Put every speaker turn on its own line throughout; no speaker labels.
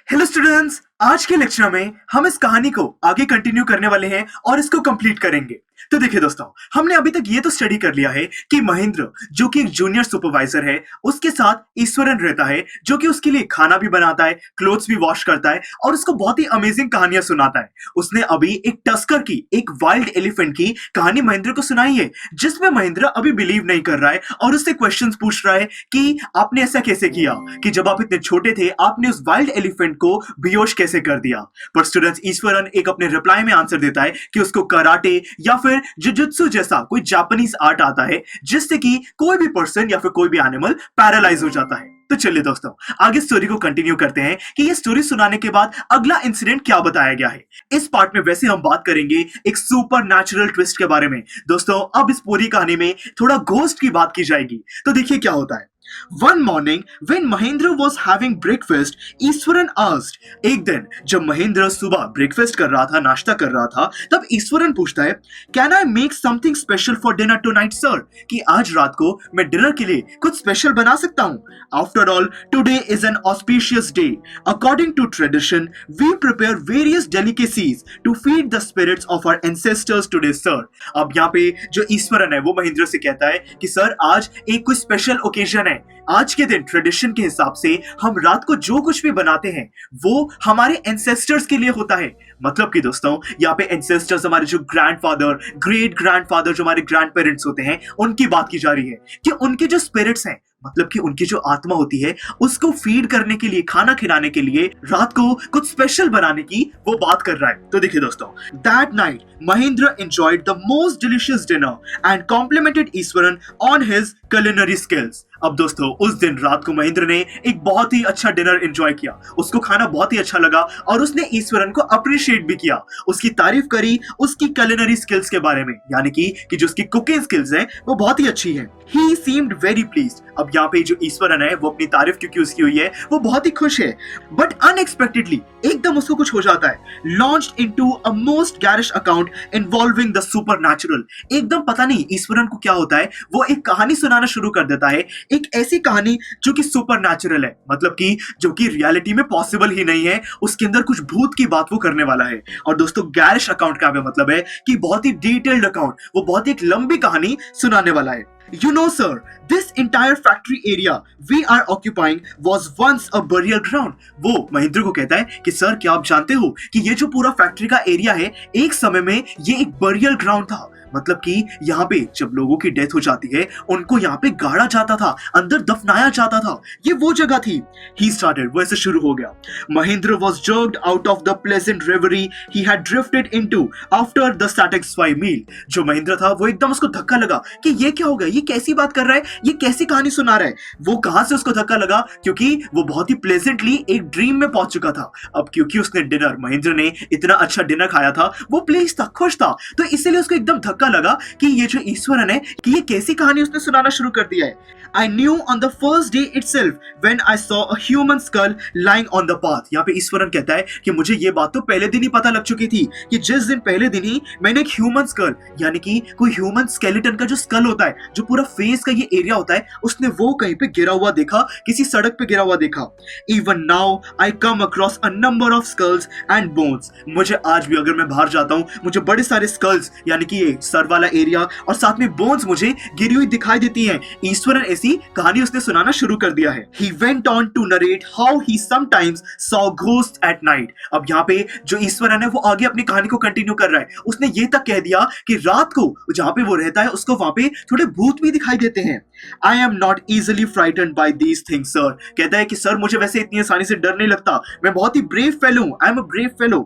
Hello students, आज के lecture में हम इस कहानी को आगे कंटिन्यू करने वाले हैं और इसको कंप्लीट करेंगे। तो देखिए दोस्तों, हमने अभी तक ये तो स्टडी कर लिया है कि महेंद्र जो कि एक जूनियर सुपरवाइजर है, उसके साथ ईश्वरन रहता है जो कि उसके लिए खाना भी बनाता है, क्लोथ्स भी वॉश करता है और उसको बहुत ही अमेजिंग कहानियां सुनाता है। उसने अभी एक टस्कर की, एक वाइल्ड एलिफेंट की कहानी महेंद्र को सुनाई है, जिसमें महेंद्र अभी बिलीव नहीं कर रहा है और उससे क्वेश्चंस पूछ रहा है कि आपने ऐसा कैसे किया कि जब आप इतने छोटे थे आपने उस वाइल्ड एलिफेंट को बेहोश कैसे कर दिया। पर स्टूडेंट्स, ईश्वरन एक अपने रिप्लाई में आंसर देता है कि उसको कराटे या फिर जुजुत्सु जैसा कोई जापानीज आर्ट आता है जिससे कि कोई भी पर्सन या फिर कोई भी एनिमल पैरालाइज हो जाता है। तो चलिए दोस्तों, आगे स्टोरी को कंटिन्यू करते हैं कि ये स्टोरी सुनाने के बाद अगला इंसिडेंट क्या बताया गया है। इस पार्ट में वैसे हम बात करेंगे एक सुपर नेचुरल ट्विस्ट के बारे में। दोस्तों, अब इस पूरी कहानी में थोड़ा घोस्ट की बात की जाएगी। तो देखिए क्या होता है। One morning, when Mahendra was having breakfast, Eswaran asked, एक दिन जब महेंद्र सुबह ब्रेकफास्ट कर रहा था, नाश्ता कर रहा था, तब ईश्वरन पूछता है, Can I make something special for dinner tonight, sir? कि आज रात को मैं डिनर के लिए कुछ स्पेशल बना सकता हूँ। After all, today is an auspicious day. According to tradition, we prepare various delicacies to feed the spirits of our ancestors today, sir. अब यहाँ पे जो ईश्वरन है वो महेंद्र से कहता है कि सर, आज एक कोई स्पेशल ओकेजन है। आज के दिन ट्रेडिशन के हिसाब से हम रात को जो कुछ भी बनाते हैं वो हमारे एंसेस्टर्स के लिए होता है। मतलब कि दोस्तों, यहाँ पे एंसेस्टर्स हमारे जो ग्रैंडफादर, ग्रेट ग्रैंडफादर, जो हमारे ग्रैंड पेरेंट्स होते हैं, उनकी बात की जा रही है कि उनके जो स्पिरिट्स हैं, मतलब कि उनकी जो आत्मा होती है, उसको फीड करने के लिए, खाना खिलाने के लिए रात को कुछ स्पेशल बनाने की वो बात कर रहा है। तो देखिए दोस्तों, that night Mahendra enjoyed the most delicious dinner and complimented Eswaran on his culinary skills। अब दोस्तों, उस दिन रात को महेंद्र ने एक बहुत ही अच्छा डिनर एंजॉय किया, उसको खाना बहुत ही अच्छा लगा और उसने ईश्वरन को अप्रिशिएट भी किया, उसकी तारीफ करी उसकी culinary skills के बारे में, यानी कि जो उसकी कुकिंग स्किल्स हैं वो बहुत ही अच्छी हैं। He seemed very pleased। अब यहाँ पे जो ईश्वरन है वो अपनी तारीफ क्योंकि उसकी हुई है वो बहुत ही खुश है। बट अनएक्सपेक्टेडली एकदम उसको कुछ हो जाता है। Launched into a most garish account involving the supernatural। एकदम पता नहीं ईश्वरन को क्या होता है, वो एक कहानी सुनाना शुरू कर देता है, एक ऐसी कहानी जो कि सुपर नेचुरल है, मतलब कि जो कि रियलिटी में पॉसिबल ही नहीं है। उसके अंदर कुछ भूत की बात वो करने वाला है। और दोस्तों, गैरिश अकाउंट का मतलब है कि बहुत ही डिटेल्ड अकाउंट, वो बहुत ही एक लंबी कहानी सुनाने वाला है। You know, sir, this entire factory area we are occupying was once a burial ground। वो महेंद्र को कहता है कि सर, क्या आप जानते हो कि ये जो पूरा फैक्ट्री का एरिया है, एक समय में ये एक बरियल ग्राउंड था। मतलब कि यहाँ पे जब लोगों की डेथ हो जाती है उनको यहाँ पे गाड़ा जाता था, अंदर दफनाया जाता था, ये वो जगह थी। He started, वैसे शुरू हो गया। Mahendra was jerked out of the pleasant reverie he had drifted into after the satisfied meal। जो महेंद्र था वो एकदम उसको धक्का लगा कि ये क्या हो गया, ये कैसी बात कर रहा है, ये कैसी कहानी सुना रहा है। वो कहां से उसको धक्का लगा, क्योंकि वो बहुत ही प्लेजेंटली एक ड्रीम में पहुंच चुका था। अब क्योंकि उसने डिनर, महेंद्र ने इतना अच्छा डिनर खाया था, वो प्लीज था, खुश था, तो इसीलिए उसको एकदम धक्का लगा कि ये जो ईश्वरन है कि ये कैसी कहानी उसने सुनाना शुरू कर दिया है। I knew on the first day itself when I saw a human skull lying on the path। यहाँ पे ईश्वरन कहता है कि मुझे ये बात तो पहले दिन ही पता लग चुकी थी कि जिस दिन पहले दिन ही मैंने एक ह्यूमन स्कल, यानी कि कोई ह्यूमन स्केलेटन का जो स्कल होता है, जो पूरा फेस का ये एरिया होता है, उसने वो कहीं पे गिरा हुआ देखा, किसी सड़क पे गिरा हुआ देखा। Even now I come across a number of skulls and bones। मुझे आज भी अगर मैं बाहर जाता हूँ, मुझे बड़े सारे स्कल्स, यानी कि ये सर वाला एरिया और साथ में बोन्स मुझे गिरी हुई दिखाई देती हैं। ईश्वरन ऐसी कहानी उसने सुनाना शुरू कर दिया है। He went on to narrate how he sometimes saw ghosts at night। अब यहाँ पे जो ईश्वरन है वो आगे अपनी कहानी को कंटिन्यू कर रहा है। उसने ये तक कह दिया कि रात को जहाँ पे वो रहता है उसको वहां पे थोड़े भूत भी दिखाई देते हैं। I am not easily frightened by these things, sir। कहता है कि सर, मुझे वैसे इतनी आसानी से डर नहीं लगता, मैं बहुत ही brave fellow हूँ, I am a brave fellow।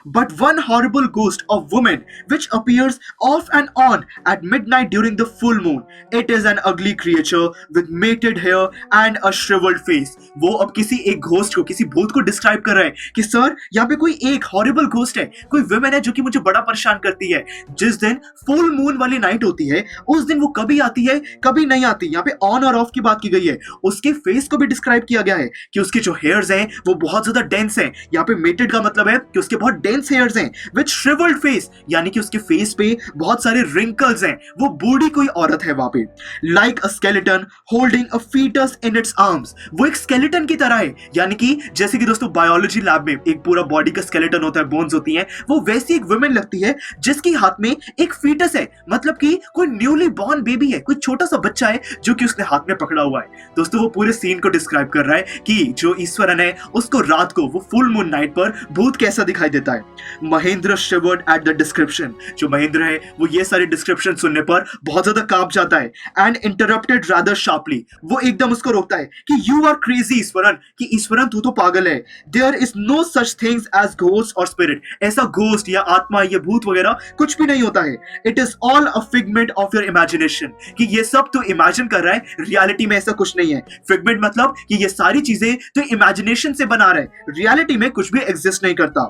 But one horrible ghost of woman which appears off and on at midnight during the full moon, it is an ugly creature with matted hair and a shriveled face। वो अब किसी एक ghost को, किसी भूत को describe कर रहा है कि सर, यहाँ पे कोई एक हॉरिबल घोस्ट है, कोई वुमेन है जो कि मुझे बड़ा परेशान करती है। जिस दिन फुल मून वाली नाइट होती है उस दिन वो कभी आती है कभी नहीं आती। यहाँ पे ऑन और ऑफ की बात की गई है। उसके फेस को भी डिस्क्राइब किया गया है कि उसके जो हेयर्स हैं वो बहुत ज्यादा डेंस हैं। यहाँ पे मेटेड का मतलब है कि उसके बहुत डेंस हेयर्स हैं, विद श्रिवल्ड फेस, यानी कि उसके फेस पे बहुत सारे रिंकल्स हैं, वो बूढ़ी कोई औरत है वहां पे, like a skeleton holding a foetus in its arms, वो एक स्केलेटन की तरह है, यानी कि जैसे कि दोस्तों बायोलॉजी लैब में एक पूरा बॉडी का स्केलेटन होता है, बोन्स होती हैं, वो वैसी एक वुमेन लगती है जिसके हाथ में एक फीटस है, मतलब कि कोई न्यूली बॉर्न बेबी है, कोई छोटा सा बच्चा है जो कि उसने हाथ में पकड़ा हुआ है। दोस्तों वो पूरे सीन को डिस्क्राइब कर रहा है कि जो ईश्वरन है उसको रात को वो फुल मून नाइट पर भूत कैसा दिखाई देता है। महेंद्र शिवर्ड एट द डिस्क्रिप्शन, जो महेंद्र है वो ये सारी डिस्क्रिप्शन सुनने पर बहुत ज्यादा कांप जाता है, एंड इंटरप्टेड रादर शार्पली, वो एकदम उसको रोकता है कि यू आर क्रेजी ईश्वरन, कि ईश्वरन तू तो पागल है, there is no such things as ghost और स्पिरिट, ऐसा घोस्ट या आत्मा या भूत वगैरह कुछ भी नहीं होता है, it is all a figment of your imagination, कि ये सब तो इमेजिन कर रहा है, रियलिटी में ऐसा कुछ नहीं है। फिगमेंट मतलब कि ये सारी चीजें तो इमेजिनेशन से बना रहा है, रियलिटी में कुछ भी एग्जिस्ट नहीं करता।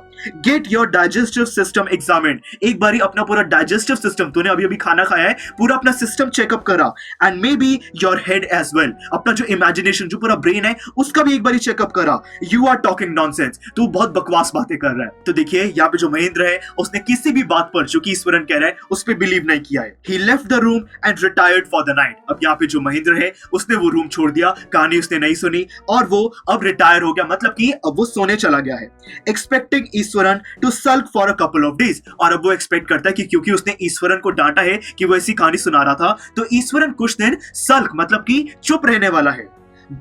Get your digestive system examined, एक बारी अपना पूरा डाइजेस्टिव सिस्टम, तूने अभी अभी खाना खाया है, पूरा अपना सिस्टम चेकअप करा, and maybe your head as well, अपना जो इमेजिनेशन जो पूरा ब्रेन है उसका भी एक बारी चेकअप करा। यू आर टॉकिंग नॉनसेंस, तू बहुत बकवास बातें कर रहा है। तो देखिए यहाँ पे जो महेंद्र है उसने किसी भी बात पर जो कि ईश्वरन कह रहा है उस पर बिलीव नहीं किया है। He left the room and retired for the night, अब यहाँ पे जो महेंद्र है उसने वो रूम छोड़ दिया, कहानी उसने नहीं सुनी और वो अब रिटायर हो गया, मतलब कि अब वो सोने चला गया है। Expecting Eswaran to sulk for a couple of days, और अब वो एक्सपेक्ट करता है कि क्योंकि उसने ईश्वरन को डांटा है कि वो ऐसी कहानी सुना रहा था, तो ईश्वरन कुछ दिन सल्क मतलब कि चुप रहने वाला है।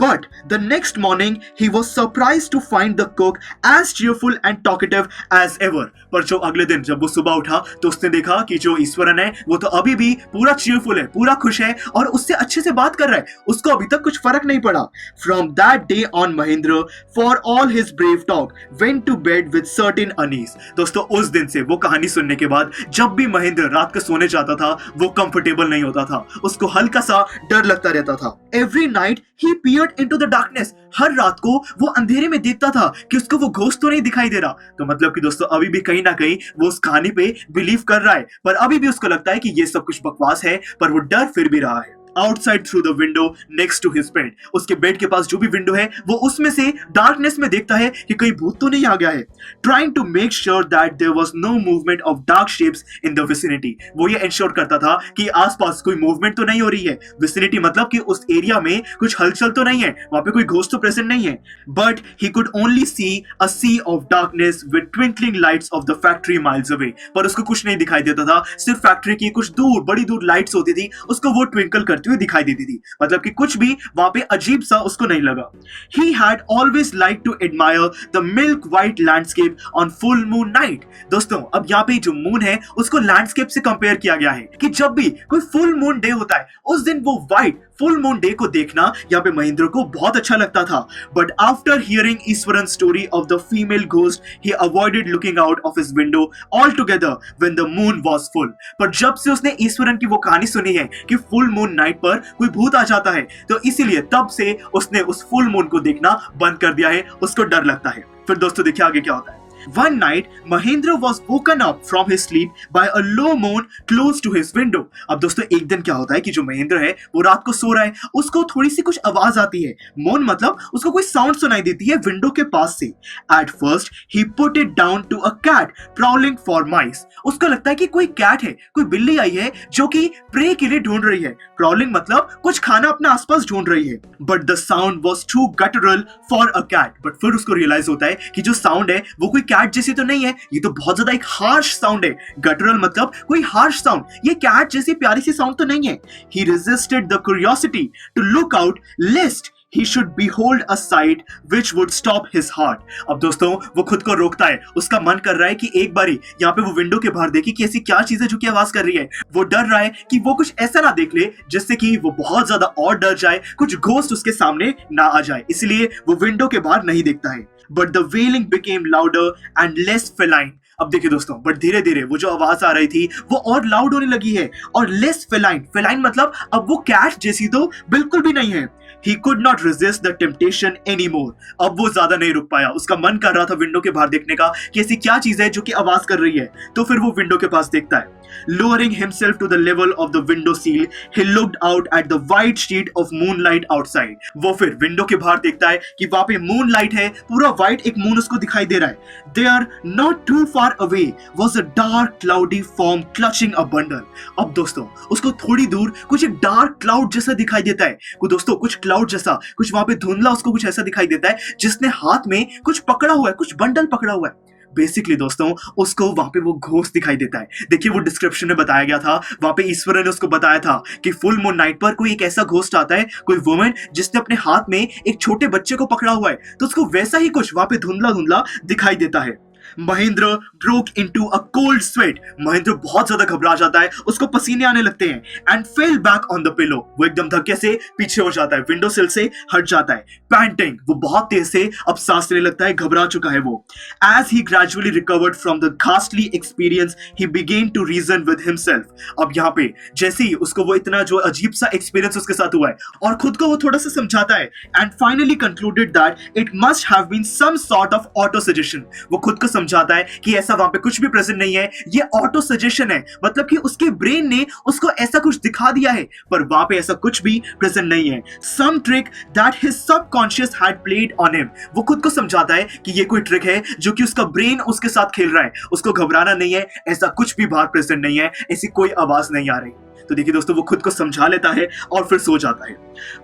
But the next morning he was surprised to find the cook as cheerful and talkative as ever. पर जो अगले दिन जब वो सुबह उठा तो उसने देखा कि जो ईश्वरन है वो तो अभी भी पूरा cheerful है, पूरा खुश है और उससे अच्छे से बात कर रहा है, उसको अभी तक कुछ फर्क नहीं पड़ा। From that day on Mahindra, for all his brave talk, went to bed with certain unease. दोस्तों उस दिन से वो कहानी सुनने के बाद जब भी महेंद्र रात को सोने जाता था वो कंफर्टेबल नहीं होता था, उसको हल्का सा डर लगता रहता था। Every night he peered into the darkness, हर रात को वो अंधेरे में देखता था कि उसको वो घोस्ट तो नहीं दिखाई दे रहा। तो मतलब कि दोस्तों अभी भी कहीं ना कहीं वो उस कहानी पे बिलीव कर रहा है, पर अभी भी उसको लगता है कि ये सब कुछ बकवास है, पर वो डर फिर भी रहा है। Outside through the window next to his bed, उसके बेड के पास जो भी विंडो है वो उसमें से डार्कनेस में देखता है कि कहीं भूत तो नहीं आ गया है। Trying to make sure that there was no movement of dark shapes in the vicinity, वो ये इंश्योर करता था कि आसपास कोई मूवमेंट तो नहीं हो रही है, विसिनिटी मतलब कि उस एरिया में कुछ हलचल तो नहीं है, वहां पे कोई घोस्ट तो प्रेजेंट नहीं है। But he could only see a sea of darkness with twinkling lights of the factory miles away, पर उसको कुछ नहीं दिखाई देता था, सिर्फ फैक्ट्री की कुछ दूर बड़ी दूर लाइट्स होती थी, उसको वो ट्विंकल करती हुई दिखाई देती थी, मतलब कि कुछ भी वहां पे अजीब सा उसको नहीं लगा। He had always liked to admire the milk white landscape on full moon night। दोस्तों अब यहाँ पे जो मून है उसको लैंडस्केप से कंपेयर किया गया है कि जब भी कोई फुल मून डे होता है उस दिन वो व्हाइट फुल मून डे को देखना यहाँ पे महेंद्र को बहुत अच्छा लगता था। But after hearing Eswaran story of the female ghost he avoided looking out of his window all together when the moon was full, पर जब से उसने ईश्वरन की वो कहानी सुनी है कि फुल मून नाइट पर कोई भूत आ जाता है तो इसीलिए तब से उसने उस फुल मून को देखना बंद कर दिया है, उसको डर लगता है। फिर दोस्तों देखिए आगे क्या होता है। One night, Mahendra was woken up from his sleep by a low moan close to his window। अब दोस्तों एक दिन क्या होता है कि जो महेंद्र है वो रात को सो रहा है, उसको थोड़ी सी कुछ आवाज आती है, मोन मतलब उसको कोई साउंड सुनाई देती है विंडो के पास से। At first, he put it down to a cat prowling for mice। उसको लगता है कि कोई कैट है, कोई बिल्ली आई है जो कि प्रे के लिए ढूंढ रही है, prowling मतलब कुछ खाना अपने आसपास ढूंढ रही है। But the sound was too guttural for a cat। But फिर उसको रियलाइज होता है कि जो साउंड है वो कोई कैट जैसी तो नहीं है, ये तो बहुत ज्यादा एक हार्श साउंड है। गटरल मतलब कोई हार्श साउंड, ये कैट जैसी प्यारी सी साउंड तो नहीं है। He resisted the curiosity to look out lest he should behold a sight which would stop his heart। अब दोस्तों वो खुद को रोकता है, उसका मन कर रहा है कि एक बारी यहाँ पे वो विंडो के बाहर देखे कि ऐसी क्या चीज है जो कि आवाज कर रही है। वो डर रहा है कि वो कुछ ऐसा ना देख ले जिससे कि वो बहुत ज्यादा और डर जाए, कुछ घोस्ट उसके सामने ना आ जाए, इसलिए वो विंडो के बाहर नहीं देखता है। But the wailing became louder and less feline. अब देखिए दोस्तों बट धीरे धीरे वो जो आवाज आ रही थी वो और लाउड होने लगी है और लेस फेलाइन, फेलाइन मतलब अब वो कैट जैसी तो बिल्कुल भी नहीं है। He could not resist the temptation anymore. अब वो ज्यादा नहीं रुक पाया, उसका मन कर रहा था विंडो के बाहर देखने का कि ऐसी क्या चीज है जो कि आवाज कर रही है। तो फिर वो विंडो के पास देखता है। Lowering himself to the level of the window sill, he looked out at the white sheet of moonlight outside. वो फिर विंडो के बाहर देखता है कि वहां पे मूनलाइट है, पूरा व्हाइट एक मून उसको दिखाई दे रहा है। There, not too far away, was a dark cloudy form clutching a bundle. अब दोस्तों उसको थोड़ी दूर कुछ एक डार्क क्लाउड जैसा दिखाई देता है। दोस्तों कुछ क्लाउड जैसा, कुछ वहां पे धुंधला उसको कुछ ऐसा दिखाई देता है जिसने हाथ में कुछ पकड़ा हुआ है, कुछ बंडल पकड़ा हुआ है। बेसिकली दोस्तों उसको वहां पे वो घोस्ट दिखाई देता है। देखिए वो डिस्क्रिप्शन में बताया गया था, वहां पे ईश्वरन ने उसको बताया था कि फुल मून नाइट पर कोई एक ऐसा घोस्ट आता है, कोई वुमन जिसने अपने हाथ में एक छोटे बच्चे को पकड़ा हुआ है, तो उसको वैसा ही कुछ वहां पे धुंधला धुंधला दिखाई देता है। Mahendra broke into a cold sweat. Mahendra बहुत ज्यादा घबरा जाता है, उसको पसीने आने लगते हैं। And fell back on the pillow. वो एकदम धक्के से पीछे हो जाता है, विंडो सिल से हट जाता है। Panting, वो बहुत तेज से अब सांस लेने लगता है, घबरा चुका है वो। As he gradually recovered from the ghastly experience, he began to reason with himself. अब यहाँ पे जैसे ही उसको वो इतना जो अजीब सा एक्सपीरियंस उसके साथ हुआ है और खुद को वो थोड़ा सा समझाता है, and finally concluded that it must have been some sort of auto suggestion. वो खुद को समझाता है कि ऐसा वहां पे कुछ भी प्रेजेंट नहीं है, ये ऑटो सजेशन है, मतलब कि उसके ब्रेन ने उसको ऐसा कुछ दिखा दिया है, पर वहां पे ऐसा कुछ भी प्रेजेंट नहीं है। Some trick that his subconscious had played on him. वो खुद को समझाता है कि ये कोई ट्रिक है जो कि उसका ब्रेन उसके साथ खेल रहा है, उसको घबराना नहीं है, ऐसा कुछ भी बाहर प्रेजेंट नहीं है, ऐसी कोई आवाज नहीं आ रही। तो देखिए दोस्तों वो खुद को समझा लेता है और फिर सो जाता है।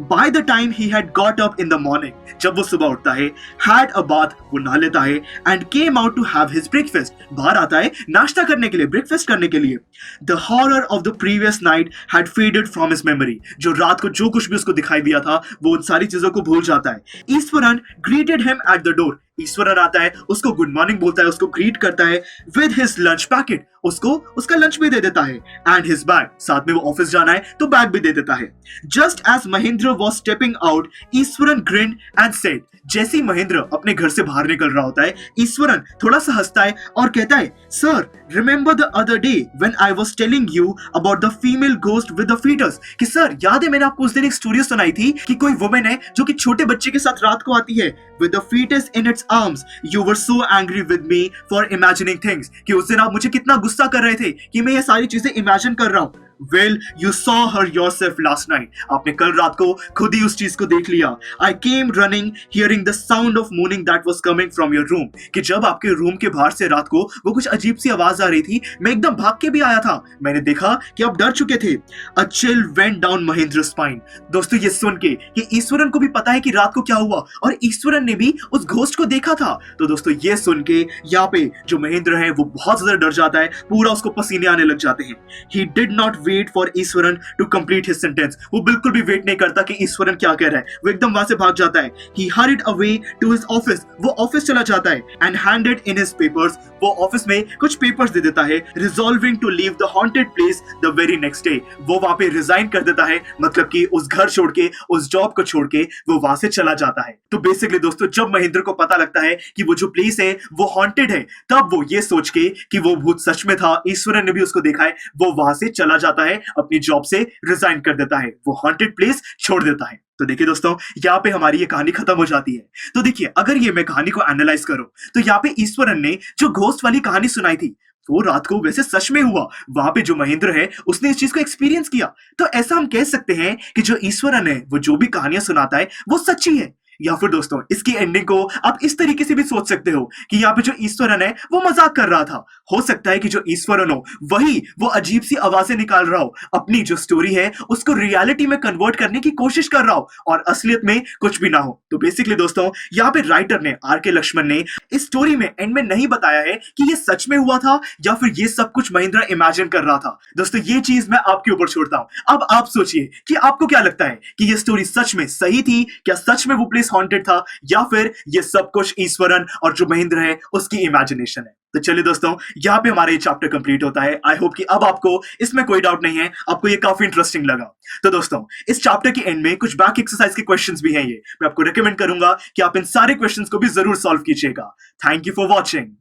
By the time he had got up in the morning, जब वो सुबह उठता है, had a bath, वो नहा लेता है, and came out to have his breakfast, बाहर आता है नाश्ता करने के लिए, ब्रेकफास्ट करने के लिए। The horror of the previous night had faded from his memory. जो रात को जो कुछ भी उसको दिखाई दिया था वो उन सारी चीजों को भूल जाता है। Eswaran greeted him at the door. Eswaran आता है, उसको गुड मॉर्निंग बोलता है, उसको ग्रीट करता है विद हिज लंच पैकेट, उसको उसका लंच भी दे देता है, एंड हिज बैग, साथ में वो ऑफिस जाना है तो बैग भी दे देता है। Just as Mahendra was stepping out, Eswaran grinned and said, जैसे ही महेंद्र अपने घर से बाहर निकल रहा होता है, ईश्वरन थोड़ा सा हंसता है और कहता है, sir remember the other day when I was telling you about the female ghost with the foetus, कि सर याद है मैंने आपको उस दिन एक स्टोरी सुनाई थी कि कोई वुमन है जो कि छोटे बच्चे के साथ रात को आती है, with the fetus in its arms. You were so angry with me for imagining things. कि उस दिन आप मुझे कितना गुस्सा कर रहे थे कि मैं ये सारी चीजें इमेजिन कर रहा हूँ। Well, you saw her yourself last night. आपने कल रात को खुद ही उस चीज को देख लिया। I came running, hearing the sound of moaning that was coming from your room. कि जब आपके रूम के बाहर से रात को वो कुछ अजीब सी आवाज आ रही थी, मैं एकदम भाग के भी आया था। मैंने देखा कि आप डर चुके थे। A chill went down Mahendra's spine. दोस्तों ये सुन के कि ईश्वरन को भी पता है कि रात को क्या हुआ और ईश्वरन ने भी उस घोस्ट को देखा था, तो दोस्तों ये सुन के यहाँ पे जो महेंद्र है वो बहुत ज्यादा डर जाता है, पूरा उसको पसीने आने लग जाते हैं। He did not wait for Eswaran to complete his sentence. वो बिल्कुल भी वेट नहीं करता कि ईश्वरन क्या कह रहा है, वो एकदम वहां से भाग जाता है। He hurried away to his office. वो ऑफिस चला जाता है and handed in his papers. वो ऑफिस में कुछ पेपर्स दे देता है, resolving to leave the haunted place the very next day. वो वहां पे रिजाइन कर देता है, मतलब कि उस घर छोड़ के, उस जॉब को छोड़ के वो वहां से चला जाता है। तो बेसिकली दोस्तों जब महेंद्र को पता लगता है कि वो जो प्लेस है वो हॉन्टेड है, तब वो ये सोच के कि वो भूत सच में था, ईश्वरन ने भी उसको देखा है, वो वहां से चला जाता है, अपनी जॉब से रिजाइन कर देता है, वो हॉन्टेड प्लेस छोड़ देता है। तो देखिए दोस्तों यहाँ पे हमारी ये कहानी खत्म हो जाती है। तो देखिए अगर ये मैं कहानी को एनालाइज करूं तो यहाँ पे ईश्वरन ने जो घोस्ट वाली कहानी सुनाई थी वो रात को वैसे सच में हुआ, वहां पे जो महेंद्र है उसने इस चीज को एक्सपीरियंस किया। तो ऐसा हम कह सकते हैं कि जो ईश्वरन है वो जो भी कहानियां सुनाता है वो सच्ची है। या फिर दोस्तों इसकी एंडिंग को आप इस तरीके से भी सोच सकते हो कि यहाँ पे जो ईश्वरन है वो मजाक कर रहा था। हो सकता है कि जो ईश्वरन हो वही वो अजीब सी आवाजें निकाल रहा हो, अपनी जो स्टोरी है उसको रियलिटी में कन्वर्ट करने की कोशिश कर रहा हो और असलियत में कुछ भी ना हो। तो बेसिकली दोस्तों यहाँ पे राइटर ने आर.के. लक्ष्मण ने इस स्टोरी में एंड में नहीं बताया है कि ये सच में हुआ था या फिर ये सब कुछ महेंद्र इमेजिन कर रहा था। दोस्तों ये चीज मैं आपके ऊपर छोड़ता हूं। अब आप सोचिए कि आपको क्या लगता है कि ये स्टोरी सच में सही थी, क्या सच में वो प्लेस हॉन्टेड था या फिर ये सब कुछ ईश्वरन और जो महेंद्र है उसकी इमेजिनेशन है। तो चलिए दोस्तों यहाँ पे हमारा ये चैप्टर कंप्लीट होता है। आई होप कि अब आपको इसमें कोई डाउट नहीं है, आपको ये काफी इंटरेस्टिंग लगा। तो दोस्तों इस चैप्टर के एंड में कुछ बैक एक्सरसाइज के क्वेश्चंस भी हैं, ये मैं आपको रिकमेंड करूंगा कि आप इन सारे क्वेश्चंस को भी जरूर सॉल्व कीजिएगा। Thank you for watching.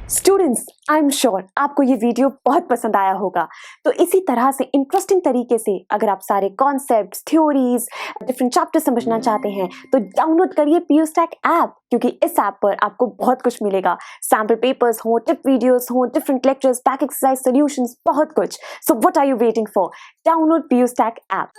Students, I am sure आपको ये वीडियो बहुत पसंद आया होगा। तो इसी तरह से इंटरेस्टिंग तरीके से अगर आप सारे कॉन्सेप्ट्स, थ्योरीज, डिफरेंट चैप्टर समझना चाहते हैं तो डाउनलोड करिए पीयूस्टैक ऐप, क्योंकि इस ऐप पर आपको बहुत कुछ मिलेगा। सैम्पल पेपर्स हो, टिप वीडियोस हो, different lectures, back exercise solutions, बहुत कुछ। So what are you waiting for? Download Pustack app.